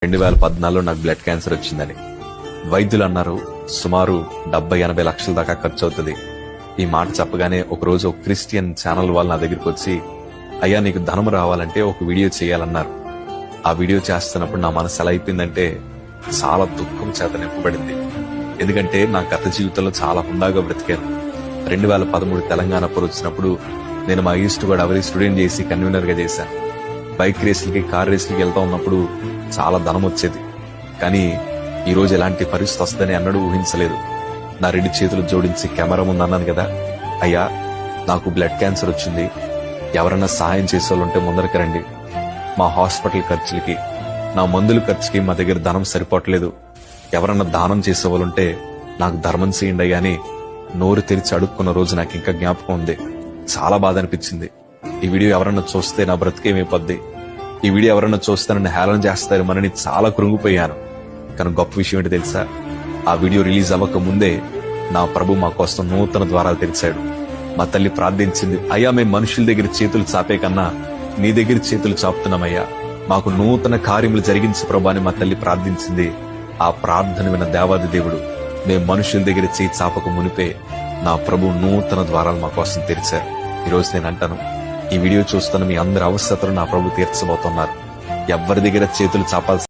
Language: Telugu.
2014లో నాకు బ్లడ్ క్యాన్సర్ వచ్చిందని. వైద్యులు అన్నారు సుమారు 70-80 లక్షల దాకా ఖర్చు అవుతుంది. ఈ మాట చెప్పగానే ఒకరోజు ఒక క్రిస్టియన్ ఛానల్ వాళ్ళు నా దగ్గరికి వచ్చి, అయ్యా నీకు ధనం రావాలంటే ఒక వీడియో చేయాలన్నారు. ఆ వీడియో చేస్తున్నప్పుడు నా మనసు ఎలా అయిపోయిందంటే చాలా దుఃఖం చేత నింపబడింది. ఎందుకంటే నా గత జీవితంలో చాలా హుందాగా బ్రతికాను. 2013 తెలంగాణ పోరు వచ్చినప్పుడు నేను మా ఈస్ట్ గోదావరి స్టూడెంట్ చేసి కన్వీనర్ గా చేశాను. బైక్ రేసులకి కార్ రేసులకి వెళ్తా ఉన్నప్పుడు చాలా ధనం వచ్చేది. కానీ ఈ రోజు ఎలాంటి పరిస్థితి వస్తుందని అన్నడూ ఊహించలేదు. నా 2 చేతులు జోడించి కెమెరా ముందు అన్నాను కదా, అయ్యా నాకు బ్లడ్ క్యాన్సర్ వచ్చింది, ఎవరన్నా సహాయం చేసేవాళ్ళుంటే ముందరికి రండి. మా హాస్పిటల్ ఖర్చులకి, నా మందుల ఖర్చుకి మా దగ్గర ధనం సరిపోవట్లేదు. ఎవరన్నా దానం చేసేవాళ్ళుంటే నాకు ధర్మం చేయండి అయ్యా అని నోరు తెరిచి అడుక్కున్న రోజు నాకు ఇంకా జ్ఞాపకం ఉంది. చాలా బాధ అనిపించింది. ఈ వీడియో ఎవరన్నా చూస్తే నా బ్రతికేమైపోద్ది, ఈ వీడియో ఎవరన్నా చూస్తే నన్ను హేళన చేస్తారేమోనని చాలా కృంగిపోయాను. కానీ గొప్ప విషయం ఏంటి తెలుసా, ఆ వీడియో రిలీజ్ అవ్వక ముందే నా ప్రభు మా కోసం నూతన ద్వారాలు తెరిచాడు. మా తల్లి ప్రార్థించింది, అయ్యా మేము మనుషుల దగ్గర చేతులు చాపే కన్నా నీ దగ్గర చేతులు చాపుతున్నామయ్యా, మాకు నూతన కార్యములు జరిగించు ప్రభు అని మా తల్లి ప్రార్థించింది. ఆ ప్రార్థన విన్న దేవాది దేవుడు మేము మనుషుల దగ్గర చేయి చాపక మునిపే నా ప్రభు నూతన ద్వారాలు మా కోసం తెరిచారు. ఈ రోజు నేను అంటాను, ఈ వీడియో చూస్తున్న మీ అందరి అవసరతలు నా ప్రభు తీర్చబోతున్నారు. ఎవరి దగ్గర చేతులు చాపాల్సి